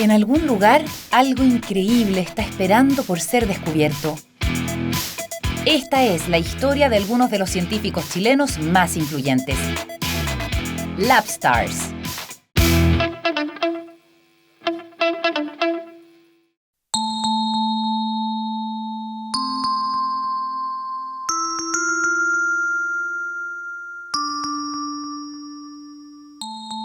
En algún lugar, algo increíble está esperando por ser descubierto. Esta es la historia de algunos de los científicos chilenos más influyentes. Labstars.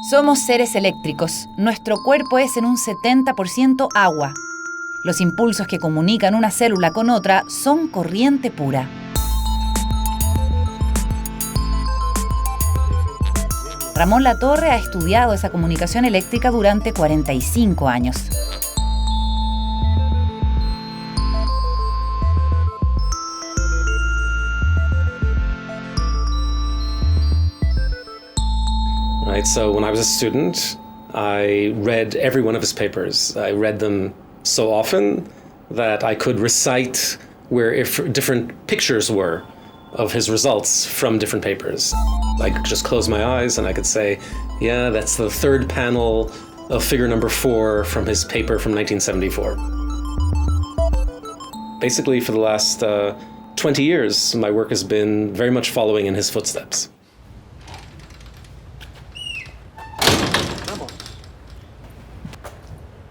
Somos seres eléctricos. Nuestro cuerpo es en un 70% agua. Los impulsos que comunican una célula con otra son corriente pura. Ramón Latorre ha estudiado esa comunicación eléctrica durante 45 años. Right, so when I was a student, I read every one of his papers. I read them so often that I could recite where different pictures were of his results from different papers. I could just close my eyes and I could say, yeah, that's the third panel of figure number 4 from his paper from 1974. Basically, for the last 20 years, my work has been very much following in his footsteps.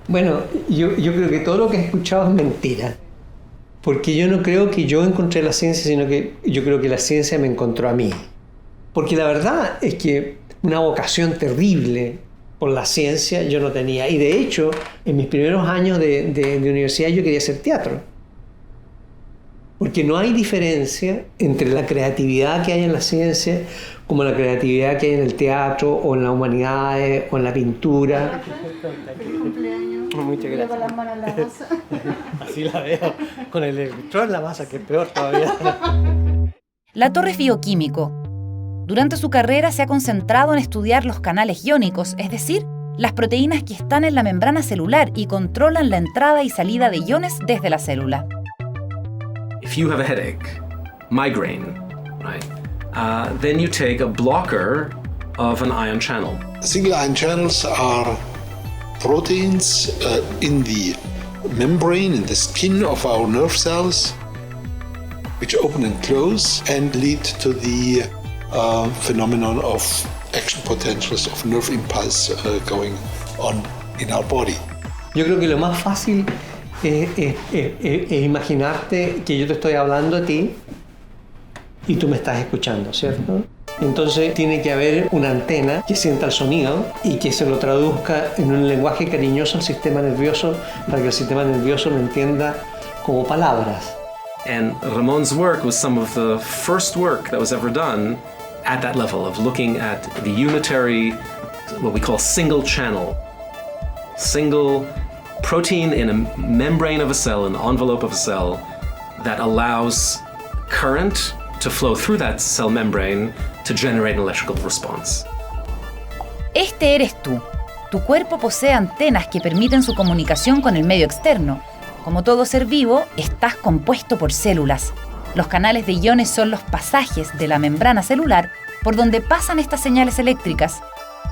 Bueno, yo creo que todo lo que he escuchado es mentira, porque yo no creo que yo encontré la ciencia, sino que yo creo que la ciencia me encontró a mí. Porque la verdad es que una vocación terrible por la ciencia yo no tenía. Y de hecho, en mis primeros años de universidad yo quería hacer teatro. Porque no hay diferencia entre la creatividad que hay en la ciencia como la creatividad que hay en el teatro o en las humanidades o en la pintura. Feliz cumpleaños. Muchas gracias. Con las manos en la masa. Así la veo, con el electrón en la masa, que es peor todavía. Latorre es bioquímico. Durante su carrera se ha concentrado en estudiar los canales iónicos, es decir, las proteínas que están en la membrana celular y controlan la entrada y salida de iones desde la célula. If you have a headache, migraine, right, then you take a blocker of an ion channel. Single ion channels are proteins in the membrane, in the skin of our nerve cells, which open and close and lead to the phenomenon of action potentials of nerve impulse going on in our body. Yo creo que lo más fácil es imaginarte que yo te estoy hablando a ti y tú me estás escuchando, ¿cierto? Entonces tiene que haber una antena que sienta el sonido y que se lo traduzca en un lenguaje cariñoso al sistema nervioso para que el sistema nervioso lo entienda como palabras. And Ramon's work was some of the first work that was ever done at that level of looking at the unitary, what we call single channel, single protein in a membrane of a cell, in the envelope of a cell, that allows current to flow through that cell membrane to generate an electrical response. Este eres tú. Tu cuerpo posee antenas que permiten su comunicación con el medio externo. Como todo ser vivo, estás compuesto por células. Los canales de iones son los pasajes de la membrana celular por donde pasan estas señales eléctricas,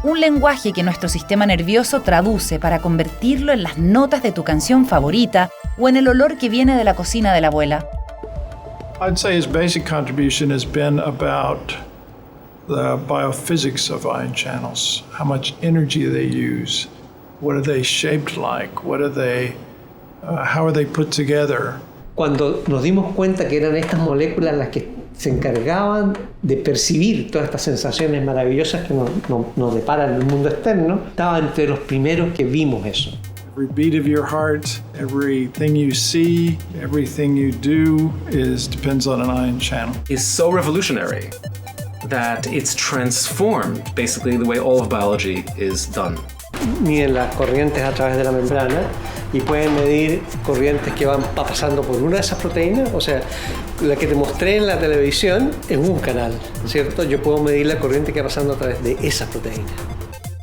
un lenguaje que nuestro sistema nervioso traduce para convertirlo en las notas de tu canción favorita o en el olor que viene de la cocina de la abuela. I'd say his basic contribution has been about the biophysics of ion channels, how much energy they use, what are they shaped like, what are they, how are they put together. Cuando nos dimos cuenta que eran estas moléculas las que se encargaban de percibir todas estas sensaciones maravillosas que nos deparan el mundo externo, estaba entre los primeros que vimos eso. Every beat of your heart, everything you see, everything you do depends on an ion channel. Is so revolutionary that it's transformed basically the way all of biology is done. Miden las corrientes a través de la membrana y pueden medir corrientes que van pasando por una de esas proteínas. O sea, la que te mostré en la televisión es un canal, ¿cierto? Yo puedo medir la corriente que va pasando a través de esa proteína.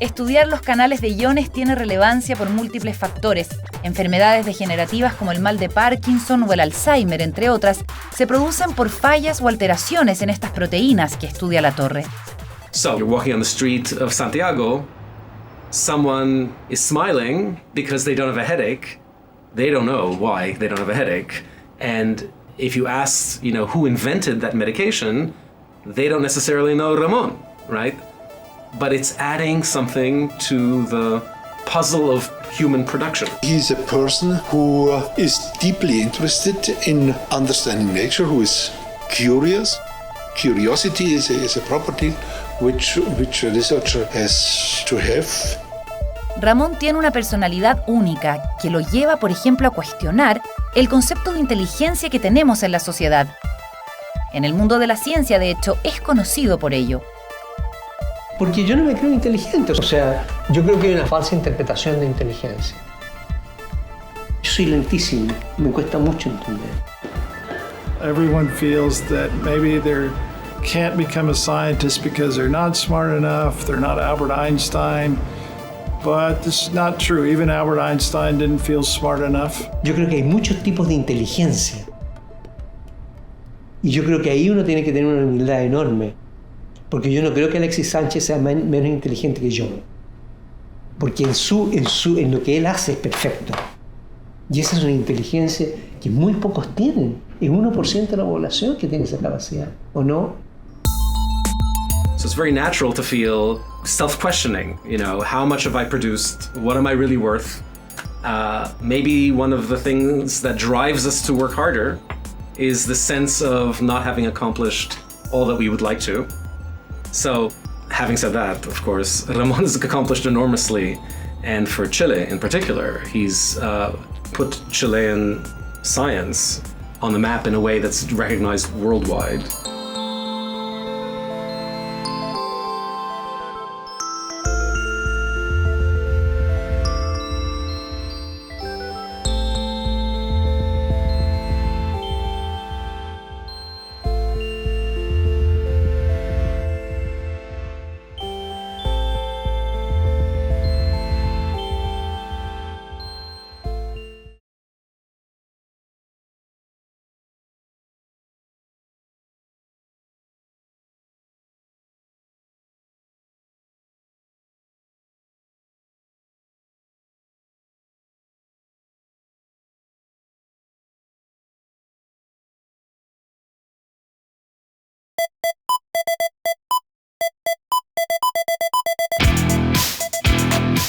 Estudiar los canales de iones tiene relevancia por múltiples factores. Enfermedades degenerativas como el mal de Parkinson o el Alzheimer, entre otras, se producen por fallas o alteraciones en estas proteínas que estudia Latorre. So you're walking on the street of Santiago someone is smiling because they don't have a headache, they don't know why they don't have a headache. And if you ask, who invented that medication, they don't necessarily know Ramon, right? But it's adding something to the puzzle of human production. He's a person who is deeply interested in understanding nature, who is curious. Curiosity is a property which a researcher has to have. Ramón tiene una personalidad única que lo lleva, por ejemplo, a cuestionar el concepto de inteligencia que tenemos en la sociedad. En el mundo de la ciencia, de hecho, es conocido por ello. Porque yo no me creo inteligente. O sea, yo creo que hay una falsa interpretación de inteligencia. Yo soy lentísimo, me cuesta mucho entender. Everyone feels that maybe they can't become a scientist because they're not smart enough, they're not Albert Einstein. But this is not true. Even Albert Einstein didn't feel smart enough. Yo creo que hay muchos tipos de inteligencia. Y yo creo que ahí uno tiene que tener una humildad enorme. Porque yo no creo que Alexis Sánchez sea menos inteligente que yo. Porque en lo que él hace es perfecto. Y esa es una inteligencia que muy pocos tienen. Es 1% de la población que tiene esa capacidad, ¿o no? So it's very natural to feel self-questioning. How much have I produced? What am I really worth? Maybe one of the things that drives us to work harder is the sense of not having accomplished all that we would like to. So, having said that, of course, Ramon has accomplished enormously, and for Chile in particular, he's put Chilean science on the map in a way that's recognized worldwide.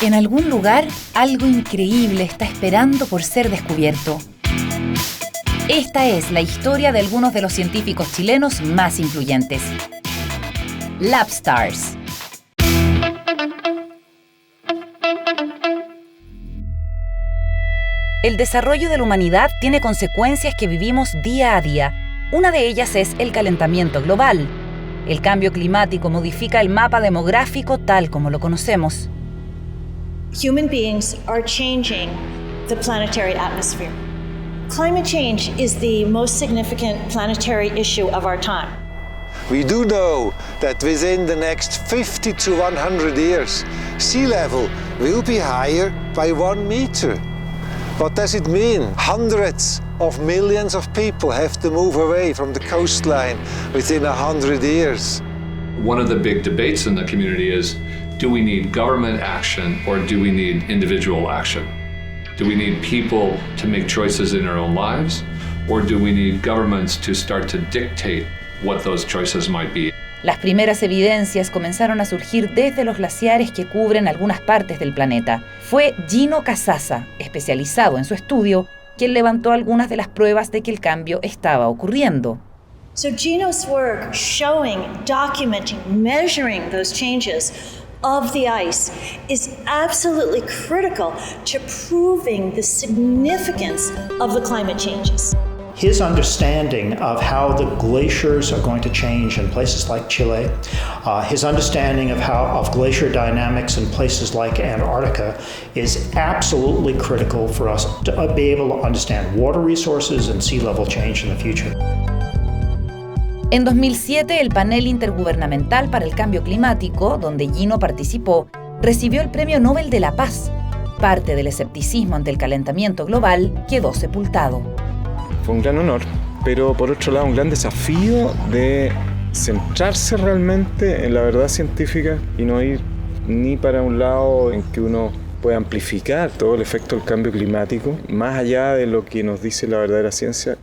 En algún lugar, algo increíble está esperando por ser descubierto. Esta es la historia de algunos de los científicos chilenos más influyentes. Labstars. El desarrollo de la humanidad tiene consecuencias que vivimos día a día. Una de ellas es el calentamiento global. El cambio climático modifica el mapa demográfico tal como lo conocemos. Human beings are changing the planetary atmosphere. Climate change is the most significant planetary issue of our time. We do know that within the next 50 to 100 years, sea level will be higher by 1 meter. What does it mean? Hundreds of millions of people have to move away from the coastline within 100 years. One of the big debates in the community is, do we need government action or do we need individual action? Do we need people to make choices in their own lives or do we need governments to start to dictate what those choices might be? Las primeras evidencias comenzaron a surgir desde los glaciares que cubren algunas partes del planeta. Fue Gino Casassa, especializado en su estudio, quien levantó algunas de las pruebas de que el cambio estaba ocurriendo. So Gino's work showing, documenting, measuring those changes of the ice is absolutely critical to proving the significance of the climate changes. His understanding of how the glaciers are going to change in places like Chile, his understanding of glacier dynamics in places like Antarctica is absolutely critical for us to be able to understand water resources and sea level change in the future. En 2007, el Panel Intergubernamental para el Cambio Climático, donde Gino participó, recibió el Premio Nobel de la Paz. Parte del escepticismo ante el calentamiento global quedó sepultado. Fue un gran honor, pero por otro lado un gran desafío de centrarse realmente en la verdad científica y no ir ni para un lado en que uno pueda amplificar todo el efecto del cambio climático, más allá de lo que nos dice la verdadera ciencia.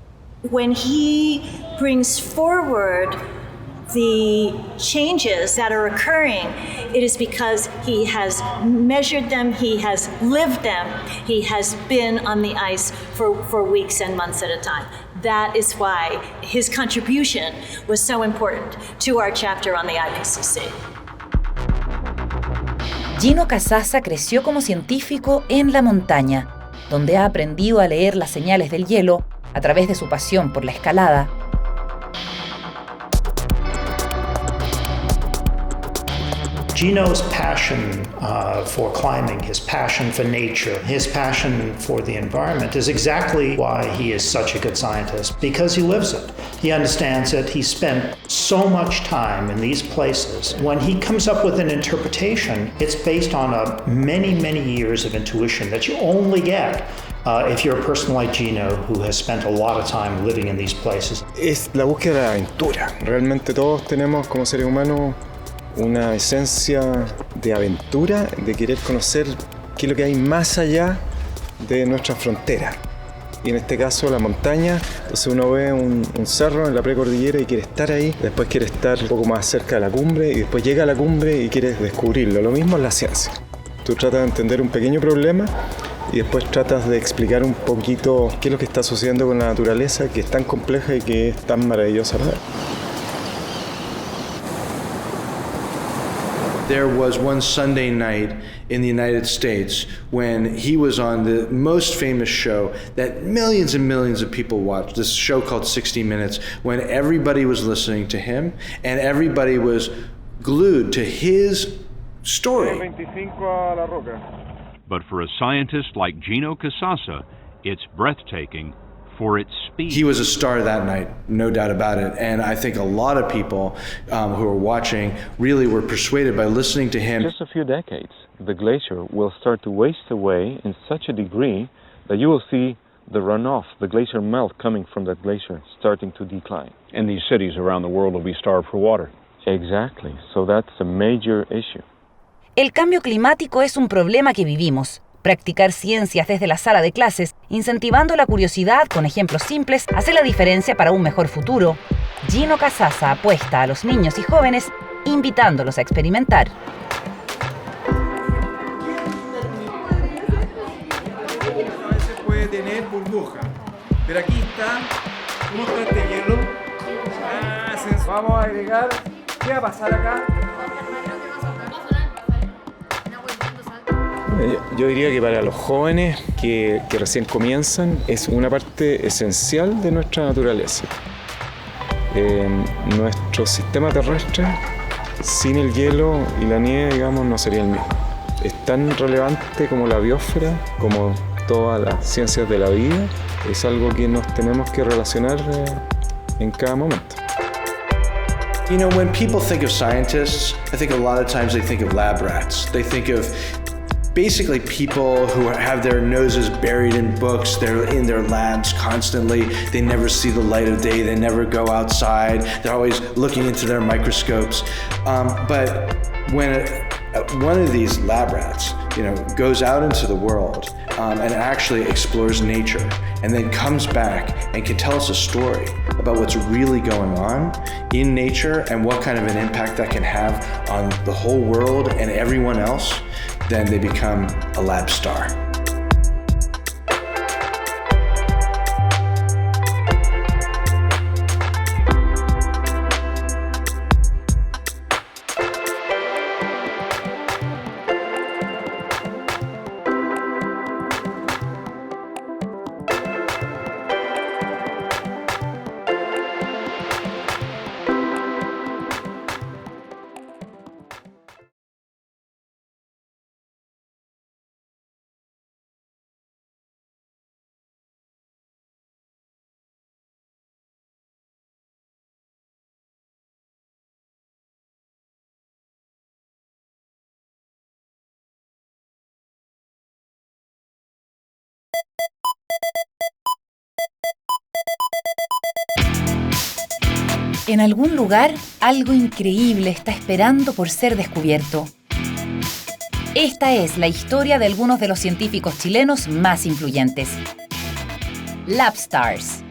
When he brings forward the changes that are occurring, it is because he has measured them, he has lived them, he has been on the ice for weeks and months at a time. That is why his contribution was so important to our chapter on the IPCC. Gino Casassa creció como científico en la montaña, donde ha aprendido a leer las señales del hielo a través de su pasión por la escalada. Gino's passion for climbing, his passion for nature, his passion for the environment is exactly why he is such a good scientist, because he lives it. He understands it. He spent so much time in these places. When he comes up with an interpretation, it's based on many, many years of intuition that you only get if you're a person like Gino who has spent a lot of time living in these places. Es la búsqueda de la aventura. Realmente todos tenemos como seres humanos una esencia de aventura, de querer conocer qué es lo que hay más allá de nuestra frontera. Y en este caso la montaña, entonces uno ve un cerro en la precordillera y quiere estar ahí, después quiere estar un poco más cerca de la cumbre y después llega a la cumbre y quiere descubrirlo. Lo mismo es la ciencia. Tú tratas de entender un pequeño problema y después tratas de explicar un poquito qué es lo que está sucediendo con la naturaleza, que es tan compleja y que es tan maravillosa a la vez. There was one Sunday night in the United States when he was on the most famous show that millions and millions of people watched, this show called 60 Minutes, when everybody was listening to him and everybody was glued to his story. But for a scientist like Gino Casassa, it's breathtaking for its speed. He was a star that night, no doubt about it. And I think a lot of people who were watching really were persuaded by listening to him. In just a few decades, the glacier will start to waste away in such a degree that you will see the runoff, the glacier melt coming from that glacier starting to decline. And these cities around the world will be starved for water. Exactly. So that's a major issue. El cambio climático es un problema que vivimos. Practicar ciencias desde la sala de clases, incentivando la curiosidad con ejemplos simples, hace la diferencia para un mejor futuro. Gino Casassa apuesta a los niños y jóvenes, invitándolos a experimentar. A veces puede tener burbuja, pero aquí está. ¿Cómo está este hielo? Vamos a agregar. ¿Qué va a pasar acá? Yo diría que para los jóvenes que recién comienzan es una parte esencial de nuestra naturaleza. Nuestro sistema terrestre sin el hielo y la nieve, digamos, no sería el mismo. Es tan relevante como la biosfera, como todas las ciencias de la vida. Es algo que nos tenemos que relacionar en cada momento. You know, when people think of scientists, I think a lot of times they think of lab rats. They think of basically people who have their noses buried in books, they're in their labs constantly, they never see the light of day, they never go outside, they're always looking into their microscopes. But when one of these lab rats, goes out into the world and actually explores nature and then comes back and can tell us a story about what's really going on in nature and what kind of an impact that can have on the whole world and everyone else, then they become a lab star. En algún lugar, algo increíble está esperando por ser descubierto. Esta es la historia de algunos de los científicos chilenos más influyentes. Labstars.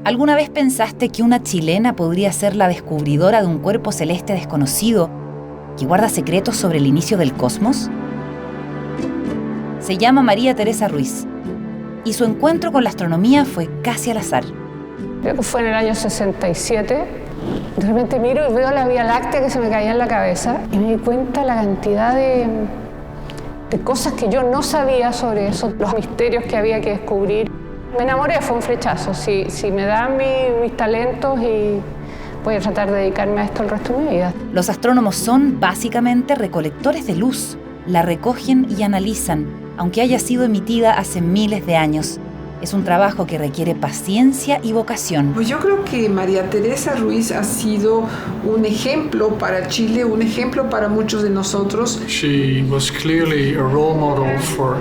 ¿Alguna vez pensaste que una chilena podría ser la descubridora de un cuerpo celeste desconocido que guarda secretos sobre el inicio del cosmos? Se llama María Teresa Ruiz y su encuentro con la astronomía fue casi al azar. Creo que fue en el año 67. De repente miro y veo la Vía Láctea que se me caía en la cabeza y me di cuenta la cantidad de cosas que yo no sabía sobre eso, los misterios que había que descubrir. Me enamoré, fue un flechazo. Si me dan mis talentos y voy a tratar de dedicarme a esto el resto de mi vida. Los astrónomos son básicamente recolectores de luz. La recogen y analizan, aunque haya sido emitida hace miles de años. Es un trabajo que requiere paciencia y vocación. Pues yo creo que María Teresa Ruiz ha sido un ejemplo para Chile, un ejemplo para muchos de nosotros. She was clearly a role model for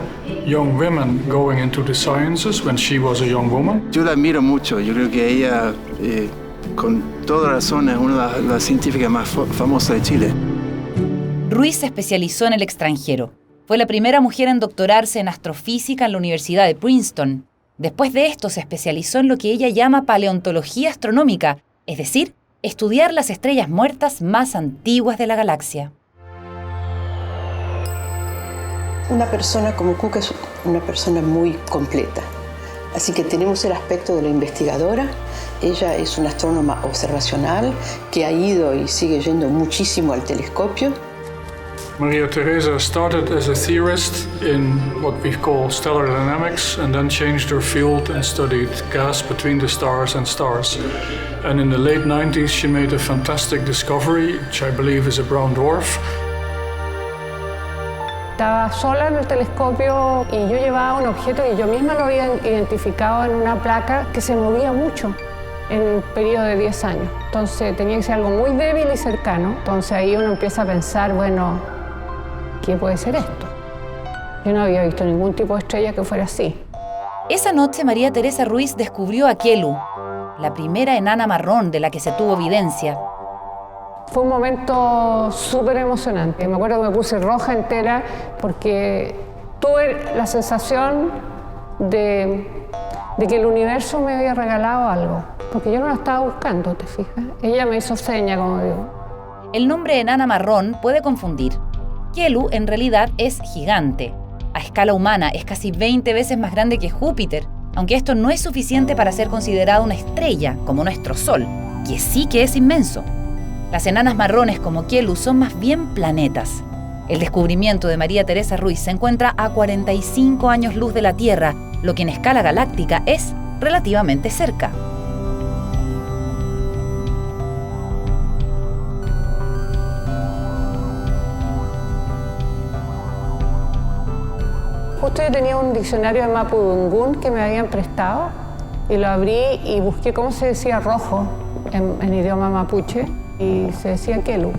young women going into the sciences when she was a young woman. Yo la admiro mucho. Yo creo que ella, con toda razón, es una de las científicas más famosas de Chile. Ruiz se especializó en el extranjero. Fue la primera mujer en doctorarse en astrofísica en la Universidad de Princeton. Después de esto se especializó en lo que ella llama paleontología astronómica, es decir, estudiar las estrellas muertas más antiguas de la galaxia. Una persona como Cook es una persona muy completa. Así que tenemos el aspecto de la investigadora. Ella es una astrónoma observacional que ha ido y sigue yendo muchísimo al telescopio. Maria Teresa started as a theorist in what we call stellar dynamics and then changed her field and studied gas between the stars and stars. And in the late 90s she made a fantastic discovery, which I believe is a brown dwarf. Estaba sola en el telescopio y yo llevaba un objeto que yo misma lo había identificado en una placa que se movía mucho en un periodo de 10 años. Entonces tenía que ser algo muy débil y cercano. Entonces ahí uno empieza a pensar, bueno, ¿qué puede ser esto? Yo no había visto ningún tipo de estrella que fuera así. Esa noche María Teresa Ruiz descubrió a Kelu, la primera enana marrón de la que se tuvo evidencia. Fue un momento súper emocionante. Me acuerdo que me puse roja entera porque tuve la sensación de que el universo me había regalado algo. Porque yo no la estaba buscando, ¿te fijas? Ella me hizo seña, como digo. El nombre enana marrón puede confundir. Kelu en realidad es gigante. A escala humana es casi 20 veces más grande que Júpiter, aunque esto no es suficiente para ser considerado una estrella como nuestro Sol, que sí que es inmenso. Las enanas marrones como Kelu son más bien planetas. El descubrimiento de María Teresa Ruiz se encuentra a 45 años luz de la Tierra, lo que en escala galáctica es relativamente cerca. Justo yo tenía un diccionario de Mapudungún que me habían prestado y lo abrí y busqué cómo se decía rojo en idioma mapuche y se decía Kelu.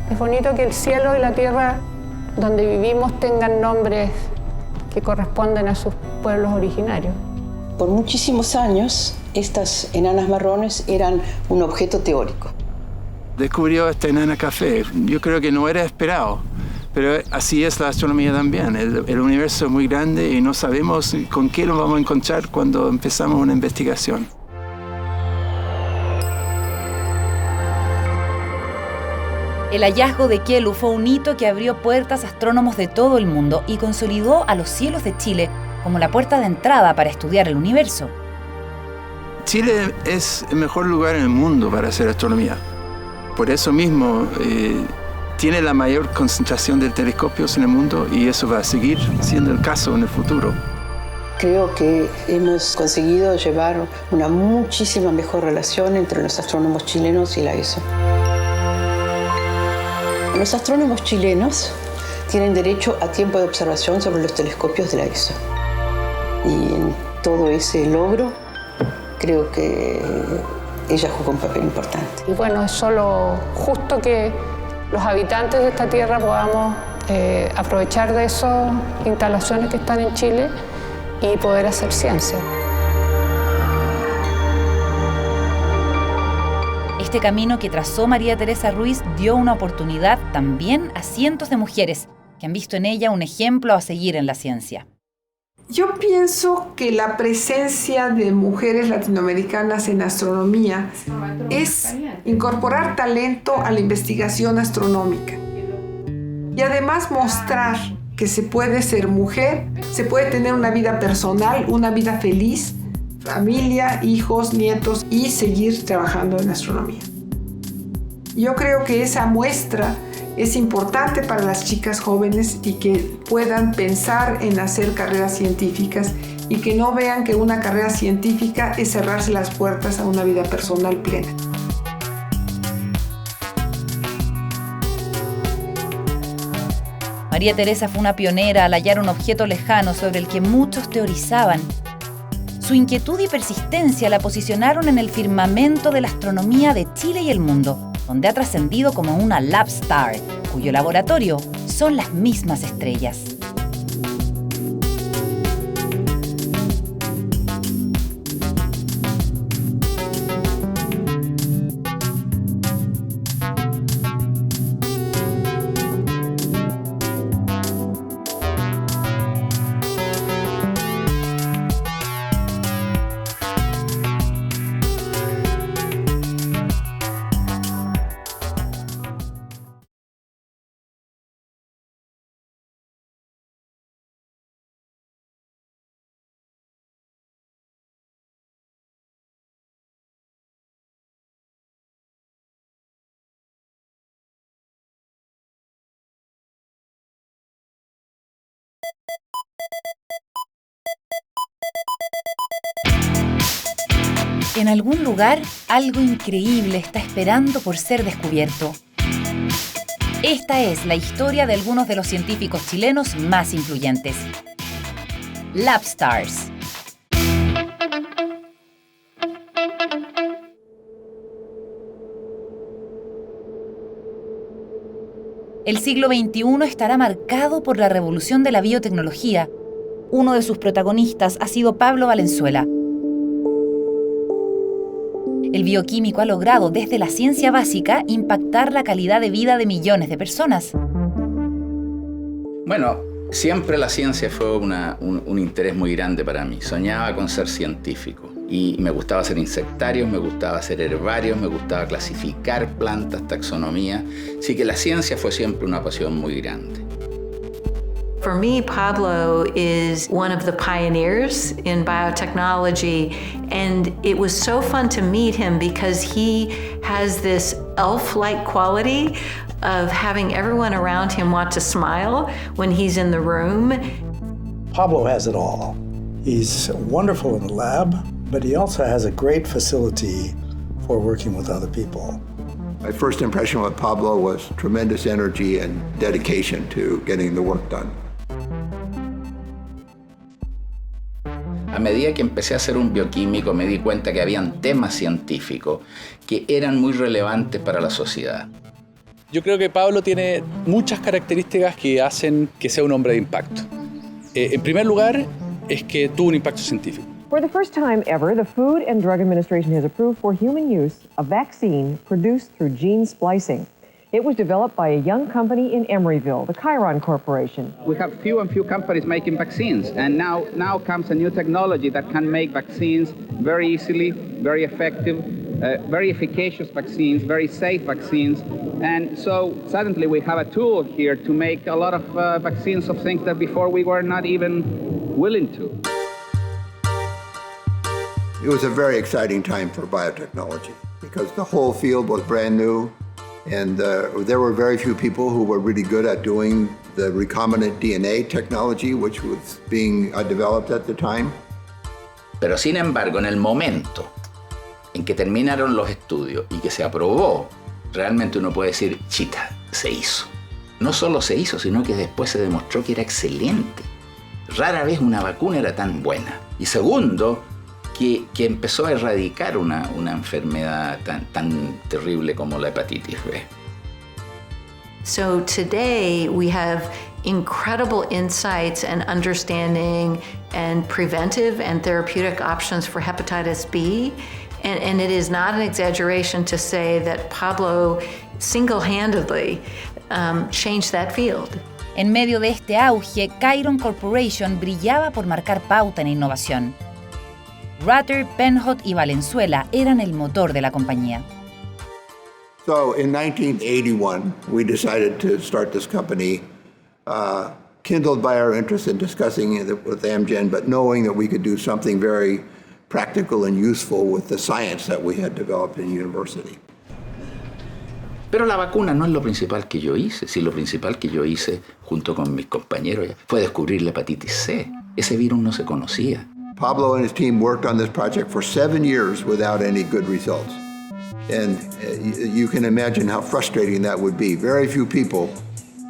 Es bonito que el cielo y la tierra donde vivimos tengan nombres que corresponden a sus pueblos originarios. Por muchísimos años, estas enanas marrones eran un objeto teórico. Descubrió esta enana café. Yo creo que no era esperado. Pero así es la astronomía también. El universo es muy grande y no sabemos con qué nos vamos a encontrar cuando empezamos una investigación. El hallazgo de Kelu fue un hito que abrió puertas a astrónomos de todo el mundo y consolidó a los cielos de Chile como la puerta de entrada para estudiar el universo. Chile es el mejor lugar en el mundo para hacer astronomía. Por eso mismo tiene la mayor concentración de telescopios en el mundo y eso va a seguir siendo el caso en el futuro. Creo que hemos conseguido llevar una muchísima mejor relación entre los astrónomos chilenos y la ESO. Los astrónomos chilenos tienen derecho a tiempo de observación sobre los telescopios de la ESO. Y en todo ese logro, creo que ella jugó un papel importante. Y bueno, es solo justo que los habitantes de esta tierra podamos aprovechar de esas instalaciones que están en Chile y poder hacer ciencia. Este camino que trazó María Teresa Ruiz dio una oportunidad también a cientos de mujeres que han visto en ella un ejemplo a seguir en la ciencia. Yo pienso que la presencia de mujeres latinoamericanas en astronomía es incorporar talento a la investigación astronómica y además mostrar que se puede ser mujer, se puede tener una vida personal, una vida feliz, familia, hijos, nietos y seguir trabajando en astronomía. Yo creo que esa muestra es importante para las chicas jóvenes y que puedan pensar en hacer carreras científicas y que no vean que una carrera científica es cerrarse las puertas a una vida personal plena. María Teresa fue una pionera al hallar un objeto lejano sobre el que muchos teorizaban. Su inquietud y persistencia la posicionaron en el firmamento de la astronomía de Chile y el mundo, donde ha trascendido como una Lab Star, cuyo laboratorio son las mismas estrellas. En algún lugar, algo increíble está esperando por ser descubierto. Esta es la historia de algunos de los científicos chilenos más influyentes. Labstars. El siglo XXI estará marcado por la revolución de la biotecnología. Uno de sus protagonistas ha sido Pablo Valenzuela. El bioquímico ha logrado desde la ciencia básica impactar la calidad de vida de millones de personas. Bueno, siempre la ciencia fue un interés muy grande para mí. Soñaba con ser científico y me gustaba hacer insectarios, me gustaba hacer herbarios, me gustaba clasificar plantas, taxonomía. Así que la ciencia fue siempre una pasión muy grande. For me, Pablo is one of the pioneers in biotechnology, and it was so fun to meet him because he has this elf-like quality of having everyone around him want to smile when he's in the room. Pablo has it all. He's wonderful in the lab, but he also has a great facility for working with other people. My first impression with Pablo was tremendous energy and dedication to getting the work done. A medida que empecé a ser un bioquímico, me di cuenta que habían temas científicos que eran muy relevantes para la sociedad. Yo creo que Pablo tiene muchas características que hacen que sea un hombre de impacto. En primer lugar, es que tuvo un impacto científico. For the first time ever, the Food and Drug Administration has approved for human use a vaccine produced through gene splicing. It was developed by a young company in Emeryville, the Chiron Corporation. We have few companies making vaccines, and now comes a new technology that can make vaccines very easily, very effective, very efficacious vaccines, very safe vaccines. And so suddenly we have a tool here to make a lot of vaccines of things that before we were not even willing to. It was a very exciting time for biotechnology because the whole field was brand new. And there were very few people who were really good at doing the recombinant DNA technology, which was being developed at the time. Pero sin embargo, en el momento en que terminaron los estudios y que se aprobó, realmente uno puede decir, chita, se hizo. No solo se hizo, sino que después se demostró que era excelente. Rara vez una vacuna era tan buena. Y segundo, que empezó a erradicar una enfermedad tan terrible como la hepatitis B. So today we have incredible insights and understanding and preventive and therapeutic options for hepatitis B. And it is not an exaggeration to say that Pablo single-handedly changed that field. En medio de este auge, Chiron Corporation brillaba por marcar pauta en innovación. Rutter, Penhot y Valenzuela eran el motor de la compañía. So in 1981, we decided to start this company, kindled by our interest in discussing it with Amgen, but knowing that we could do something very practical and useful with the science that we had developed in university. Pero la vacuna no es lo principal que yo hice. Si lo principal que yo hice, junto con mis compañeros, fue descubrir la hepatitis C. Ese virus no se conocía. Pablo and his team worked on this project for 7 years without any good results. And you can imagine how frustrating that would be. Very few people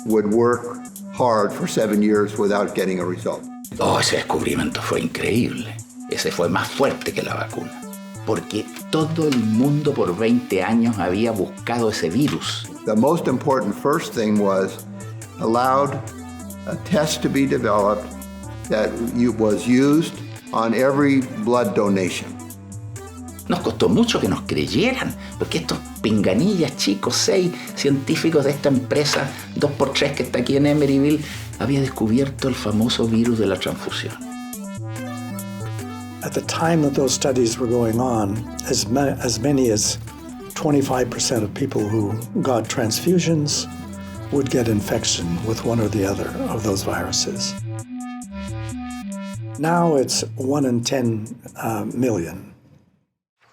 would work hard for 7 years without getting a result. Oh, ese descubrimiento fue increíble. Ese fue más fuerte que la vacuna. Porque todo el mundo por 20 años había buscado ese virus. The most important first thing was allowed a test to be developed that was used on every blood donation. Nos costó mucho que nos creyeran, porque estos pinganillas chicos, 6 científicos de esta empresa 2x3 que está aquí en Emeryville, había descubierto el famoso virus de la transfusión. At the time that those studies were going on, as many as 25% of people who got transfusions would get infection with one or the other of those viruses. Now it's 1 in 10 million.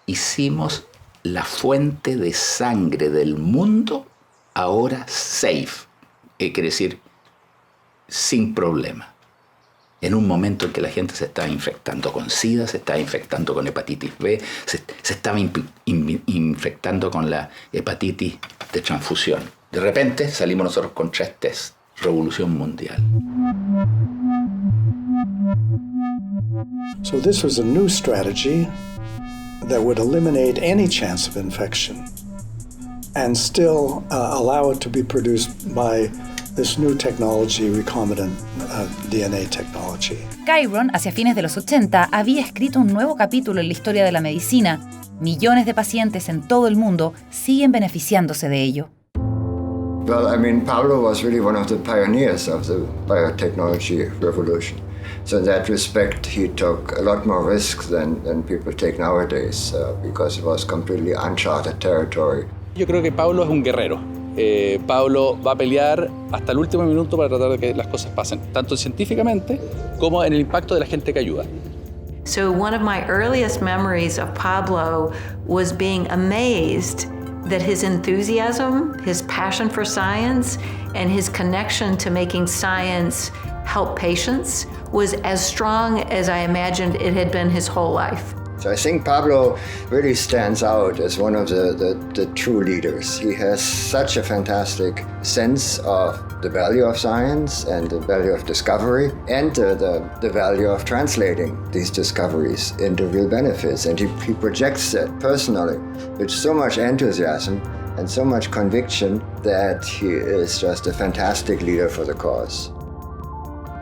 Hicimos la fuente de sangre del mundo ahora safe, quiere decir sin problema. En un momento en que la gente se estaba infectando con SIDA, se estaba infectando con hepatitis B, se estaba infectando con la hepatitis de transfusión. De repente salimos nosotros con 3 tests. Revolución mundial. So this was a new strategy that would eliminate any chance of infection and still allow it to be produced by this new technology, recombinant DNA technology. Chiron, hacia fines de los 80, había escrito un nuevo capítulo en la historia de la medicina. Millones de pacientes en todo el mundo siguen beneficiándose de ello. Well, I mean, Pablo was really one of the pioneers of the biotechnology revolution. So in that respect, he took a lot more risks than people take nowadays because it was completely uncharted territory. Yo creo que Pablo es un guerrero. Pablo va a pelear hasta el último minuto para tratar de que las cosas pasen, tanto científicamente como en el impacto de la gente que ayuda. So one of my earliest memories of Pablo was being amazed that his enthusiasm, his passion for science, and his connection to making science help patients was as strong as I imagined it had been his whole life. So I think Pablo really stands out as one of the true leaders. He has such a fantastic sense of the value of science and the value of discovery and the value of translating these discoveries into real benefits. And he projects that personally with so much enthusiasm and so much conviction that he is just a fantastic leader for the cause.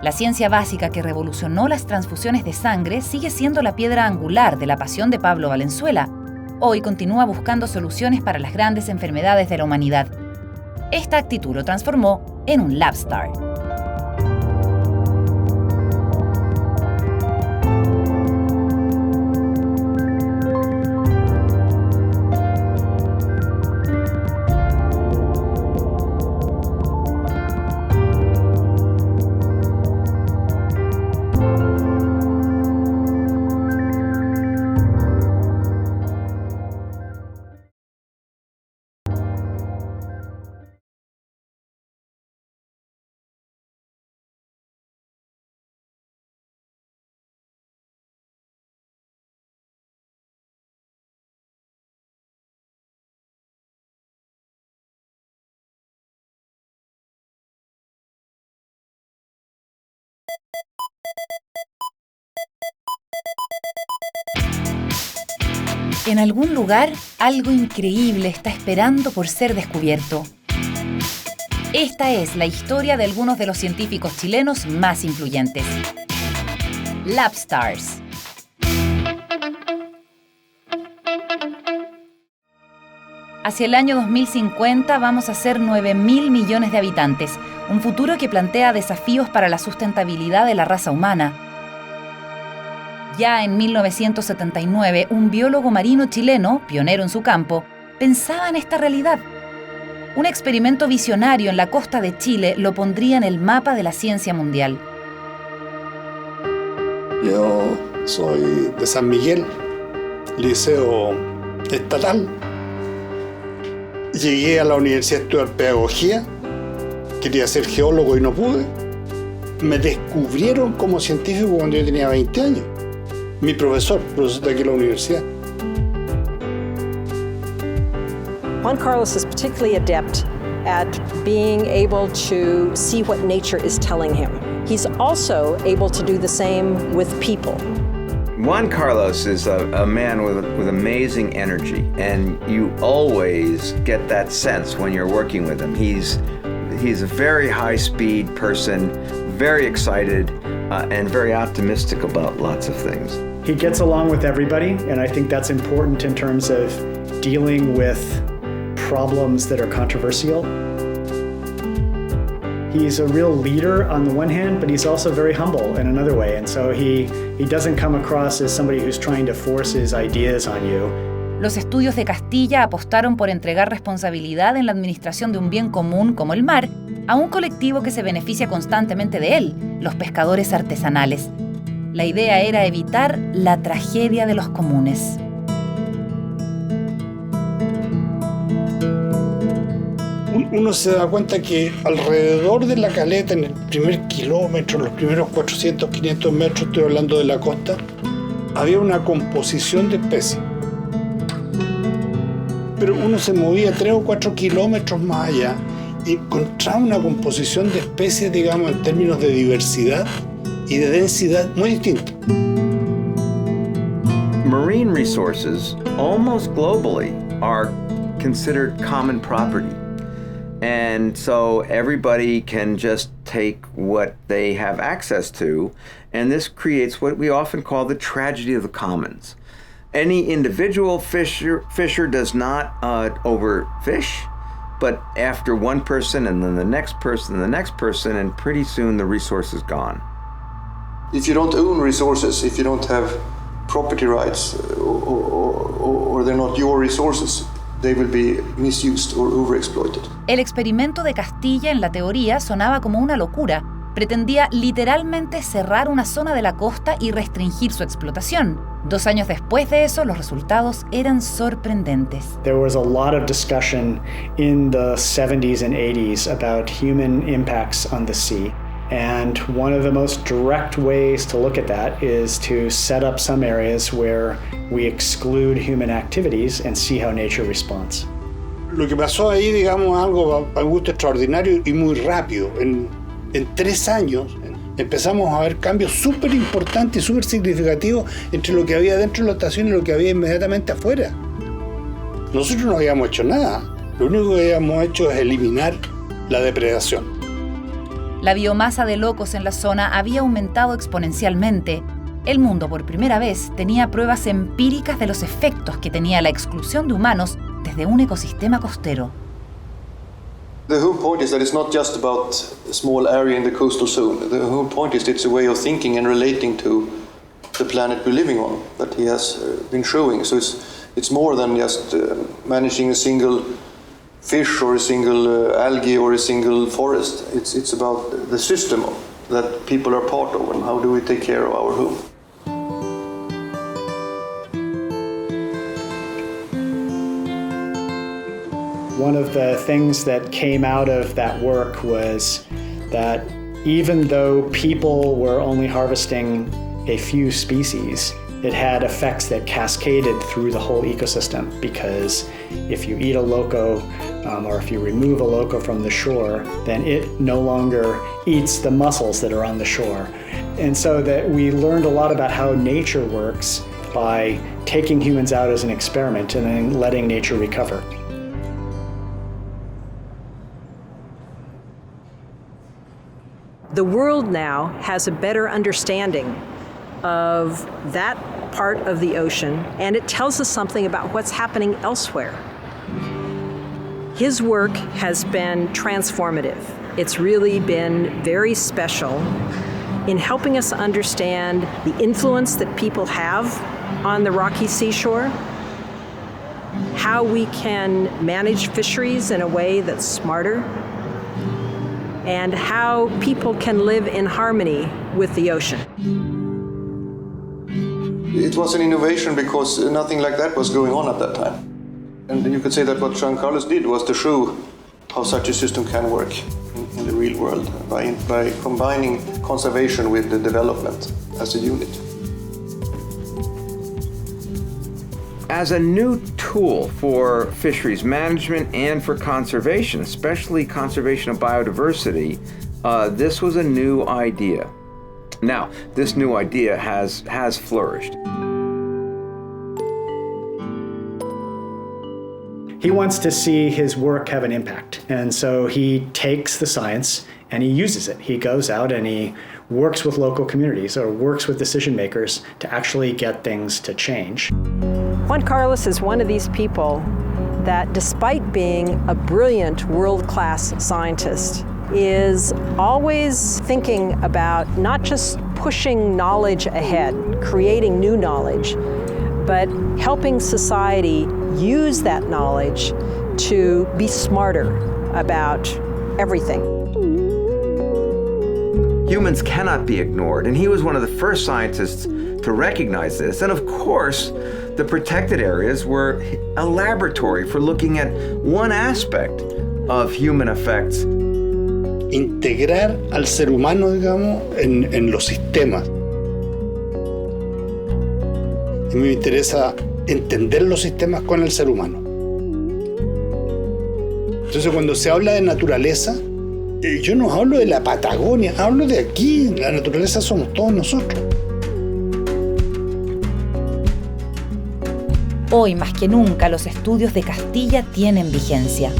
La ciencia básica que revolucionó las transfusiones de sangre sigue siendo la piedra angular de la pasión de Pablo Valenzuela. Hoy continúa buscando soluciones para las grandes enfermedades de la humanidad. Esta actitud lo transformó en un Labstar. En algún lugar, algo increíble está esperando por ser descubierto. Esta es la historia de algunos de los científicos chilenos más influyentes. Labstars. Hacia el año 2050 vamos a ser 9.000 millones de habitantes, un futuro que plantea desafíos para la sustentabilidad de la raza humana. Ya en 1979, un biólogo marino chileno, pionero en su campo, pensaba en esta realidad. Un experimento visionario en la costa de Chile lo pondría en el mapa de la ciencia mundial. Yo soy de San Miguel, liceo estatal. Llegué a la universidad a estudiar pedagogía, quería ser geólogo y no pude. Me descubrieron como científico cuando yo tenía 20 años. Mi profesor de aquí en la universidad. Juan Carlos is particularly adept at being able to see what nature is telling him. He's also able to do the same with people. Juan Carlos is a man with amazing energy, and you always get that sense when you're working with him. He's a very high-speed person, very excited, and very optimistic about lots of things. He gets along with everybody, and I think that's important in terms of dealing with problems that are controversial. He's a real leader on the one hand, but he's also very humble in another way. And so he doesn't come across as somebody who's trying to force his ideas on you. Los estudios de Castilla apostaron por entregar responsabilidad en la administración de un bien común como el mar a un colectivo que se beneficia constantemente de él, los pescadores artesanales. La idea era evitar la tragedia de los comunes. Uno se da cuenta que alrededor de la caleta, en el primer kilómetro, los primeros 400, 500 metros, estoy hablando de la costa, había una composición de especies. Pero uno se movía 3 o 4 kilómetros más allá y encontraba una composición de especies, digamos, en términos de diversidad y de densidad muy distinta. Marine resources, almost globally, are considered common property. And so everybody can just take what they have access to, and this creates what we often call the tragedy of the commons. Any individual fisher does not overfish, but after one person and then the next person and the next person, and pretty soon the resource is gone. If you don't own resources, if you don't have property rights, or they're not your resources, they will be misused or overexploited. El experimento de Castilla en la teoría sonaba como una locura. Pretendía literalmente cerrar una zona de la costa y restringir su explotación. 2 años después de eso, los resultados eran sorprendentes. There was a lot of discussion in the 70s and 80s about human impacts on the sea. And one of the most direct ways to look at that is to set up some areas where we exclude human activities and see how nature responds. Lo que pasó ahí, digamos, algo a gusto extraordinario y muy rápido. En 3 años empezamos a ver cambios súper importantes y súper significativos entre lo que había dentro de la estación y lo que había inmediatamente afuera. Nosotros no habíamos hecho nada. Lo único que habíamos hecho es eliminar la depredación. La biomasa de locos en la zona había aumentado exponencialmente. El mundo, por primera vez, tenía pruebas empíricas de los efectos que tenía la exclusión de humanos desde un ecosistema costero. The whole point is that it's not just about a small area in the coastal zone. The whole point is it's a way of thinking and relating to the planet we're living on that he has been showing. So it's more than just managing a single fish or a single algae or a single forest. It's about the system that people are part of and how do we take care of our home. One of the things that came out of that work was that even though people were only harvesting a few species, it had effects that cascaded through the whole ecosystem, because if you eat a loco or if you remove a loco from the shore, then it no longer eats the mussels that are on the shore. And so that we learned a lot about how nature works by taking humans out as an experiment and then letting nature recover. The world now has a better understanding of that part of the ocean, and it tells us something about what's happening elsewhere. His work has been transformative. It's really been very special in helping us understand the influence that people have on the rocky seashore, how we can manage fisheries in a way that's smarter, and how people can live in harmony with the ocean. It was an innovation because nothing like that was going on at that time. And you could say that what Juan Carlos did was to show how such a system can work in the real world by combining conservation with the development as a unit. As a new tool for fisheries management and for conservation, especially conservation of biodiversity, this was a new idea. Now, this new idea has flourished. He wants to see his work have an impact, and so he takes the science and he uses it. He goes out and he works with local communities or works with decision makers to actually get things to change. Juan Carlos is one of these people that, despite being a brilliant world-class scientist, is always thinking about not just pushing knowledge ahead, creating new knowledge, but helping society use that knowledge to be smarter about everything. Humans cannot be ignored, and he was one of the first scientists to recognize this. And of course, the protected areas were a laboratory for looking at one aspect of human effects. Integrar al ser humano, digamos, en los sistemas. A mí me interesa entender los sistemas con el ser humano. Entonces, cuando se habla de naturaleza, yo no hablo de la Patagonia, hablo de aquí. La naturaleza somos todos nosotros. Hoy más que nunca los estudios de Castilla tienen vigencia.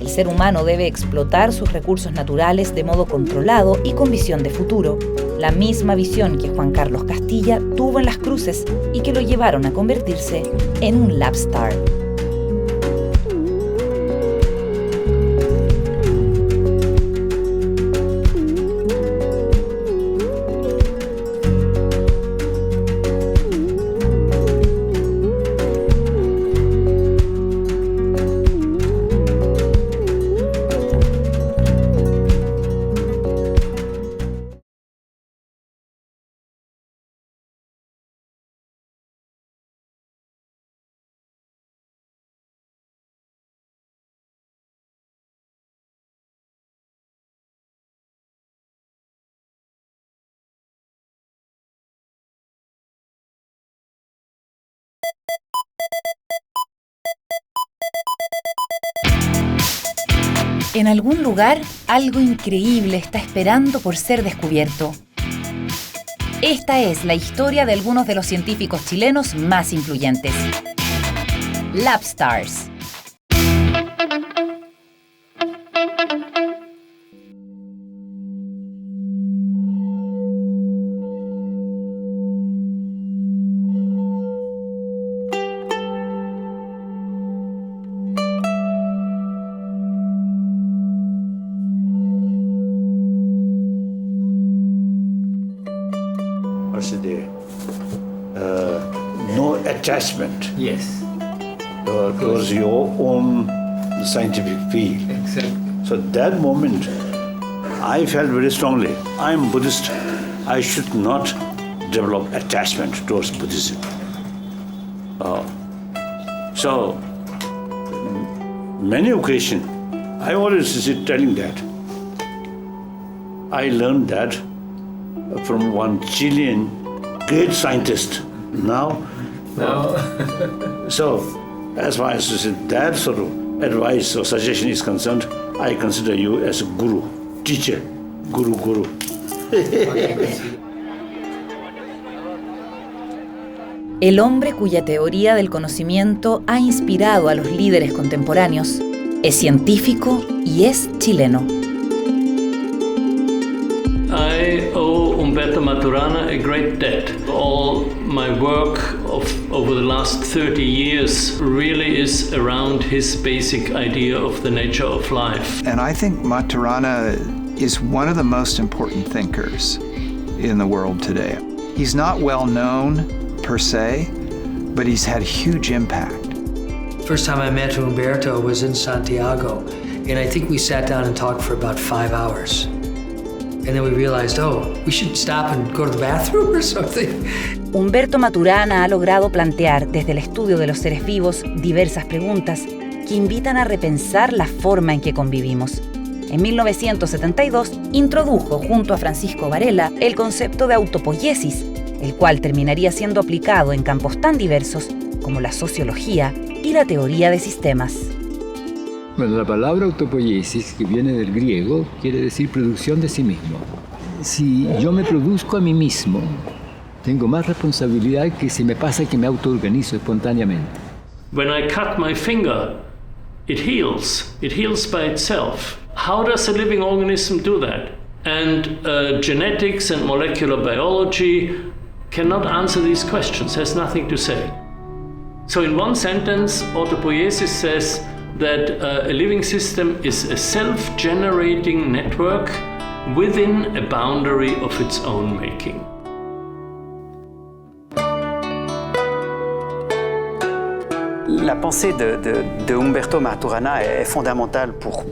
El ser humano debe explotar sus recursos naturales de modo controlado y con visión de futuro, la misma visión que Juan Carlos Castilla tuvo en Las Cruces y que lo llevaron a convertirse en un LabStar. En algún lugar, algo increíble está esperando por ser descubierto. Esta es la historia de algunos de los científicos chilenos más influyentes. LabStars. No attachment. Yes. Towards your own scientific field. Exactly. So that moment, I felt very strongly, I am Buddhist. I should not develop attachment towards Buddhism. So, many occasions, I always telling that. I learned that from one Chilean great scientist. Now, so as far as that sort of advice or suggestion is concerned, I consider you as a guru, teacher, guru. El hombre cuya teoría del conocimiento ha inspirado a los líderes contemporáneos es científico y es chileno. I owe un Umberto Maturana a great debt. All my work over the last 30 years really is around his basic idea of the nature of life. And I think Maturana is one of the most important thinkers in the world today. He's not well known per se, but he's had huge impact. First time I met Umberto was in Santiago, and I think we sat down and talked for about 5 hours. And then we realized, we should stop and go to the bathroom or something. Umberto Maturana ha logrado plantear desde el estudio de los seres vivos diversas preguntas que invitan a repensar la forma en que convivimos. En 1972 introdujo junto a Francisco Varela el concepto de autopoiesis, el cual terminaría siendo aplicado en campos tan diversos como la sociología y la teoría de sistemas. Bueno, la palabra autopoiesis, que viene del griego, quiere decir producción de sí mismo. Si yo me produzco a mí mismo, tengo más responsabilidad que si me pasa que me autoorganizo espontáneamente. When I cut my finger, it heals. It heals by itself. How does a living organism do that? And genetics and molecular biology cannot answer these questions, has nothing to say. So in one sentence, autopoiesis says that a living system is a self-generating network within a boundary of its own making. La pensée de Umberto Maturana est fondamentale pour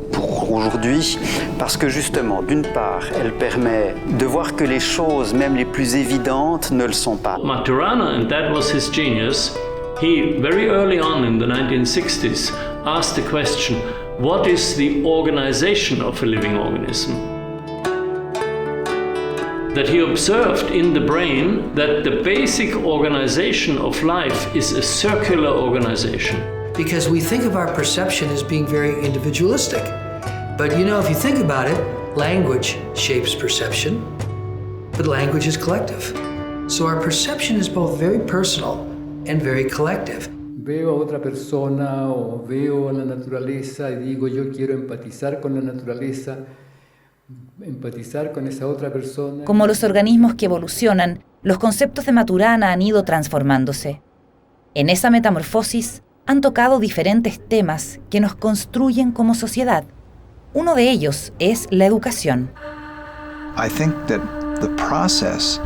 aujourd'hui parce que justement, d'une part, elle permet de voir que les choses, même les plus évidentes, ne le sont pas. Maturana, and that was his genius, he very early on in the 1960s asked the question, what is the organization of a living organism? That he observed in the brain that the basic organization of life is a circular organization. Because we think of our perception as being very individualistic. But if you think about it, language shapes perception, but language is collective. So our perception is both very personal and very collective. Veo a otra persona o veo a la naturaleza y digo yo quiero empatizar con la naturaleza, empatizar con esa otra persona. Como los organismos que evolucionan, los conceptos de Maturana han ido transformándose. En esa metamorfosis han tocado diferentes temas que nos construyen como sociedad. Uno de ellos es la educación. I think that the process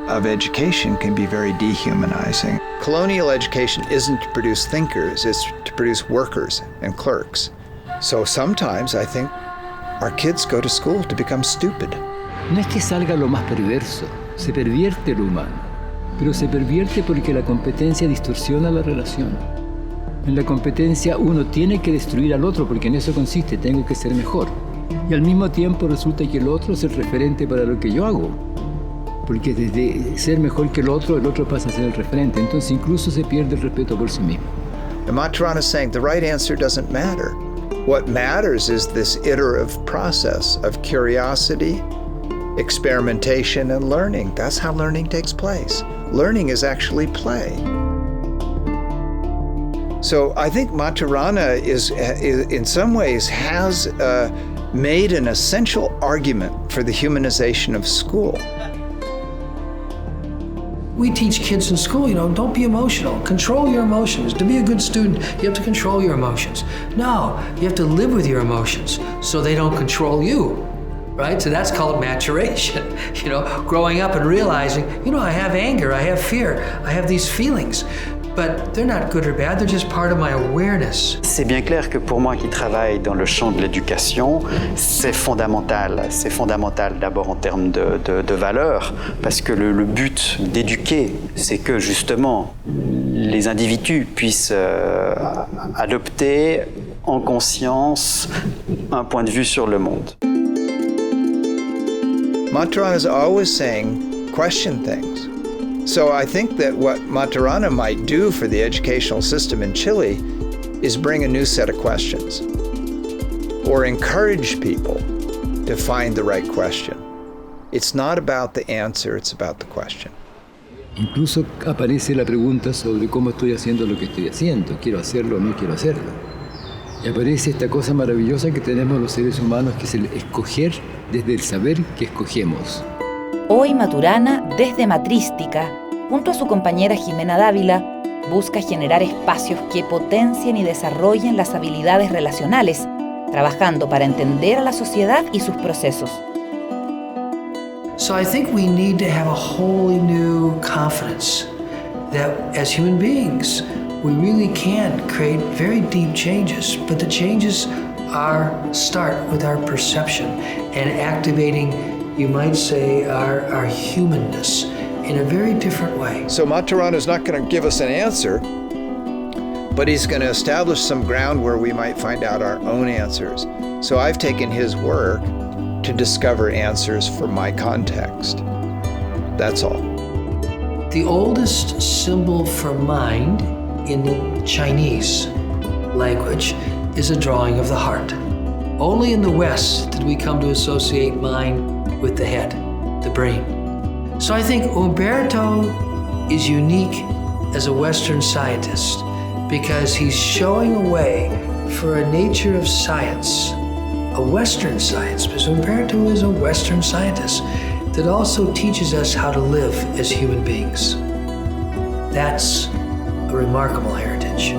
of education can be very dehumanizing. Colonial education isn't to produce thinkers, it's to produce workers and clerks. So sometimes I think our kids go to school to become stupid. No es que salga lo más perverso, se pervierte lo humano, pero se pervierte porque la competencia distorsiona la relación. En la competencia uno tiene que destruir al otro porque en eso consiste, tengo que ser mejor. Y al mismo tiempo resulta que el otro es el referente para lo que yo hago. Porque desde ser mejor que el otro pasa a ser el referente. Entonces incluso se pierde el respeto por sí mismo. And Maturana is saying the right answer doesn't matter. What matters is this iterative process of curiosity, experimentation, and learning. That's how learning takes place. Learning is actually play. So I think Maturana is in some ways has made an essential argument for the humanization of school. We teach kids in school, don't be emotional. Control your emotions. To be a good student, you have to control your emotions. No, you have to live with your emotions so they don't control you, right? So that's called maturation. Growing up and realizing, I have anger, I have fear, I have these feelings. But they're not good or bad, they're just part of my awareness. C'est bien clair que pour moi qui travaille dans le champ de l'éducation, c'est fondamental. C'est fondamental d'abord en termes de valeurs, parce que le but d'éduquer, c'est que justement les individus puissent adopter en conscience un point de vue sur le monde. Maturana is always saying, question things. So I think that what Maturana might do for the educational system in Chile is bring a new set of questions or encourage people to find the right question. It's not about the answer, it's about the question. Incluso aparece la pregunta sobre cómo estoy haciendo lo que estoy haciendo. ¿Quiero hacerlo o no quiero hacerlo? Y aparece esta cosa maravillosa que tenemos los seres humanos, que es el escoger desde el saber que escogemos. Hoy Maturana, desde Matrística, junto a su compañera Jimena Dávila, busca generar espacios que potencien y desarrollen las habilidades relacionales, trabajando para entender a la sociedad y sus procesos. So I think we need to have a wholly new confidence that as human beings, we really can create very deep changes, but the changes start with our perception and activating, you might say, our humanness in a very different way. So Maturana is not going to give us an answer, but he's going to establish some ground where we might find out our own answers. So I've taken his work to discover answers for my context. That's all. The oldest symbol for mind in the Chinese language is a drawing of the heart. Only in the West did we come to associate mind with the head, the brain. So I think Umberto is unique as a Western scientist because he's showing a way for a nature of science, a Western science, because Umberto is a Western scientist that also teaches us how to live as human beings. That's a remarkable heritage.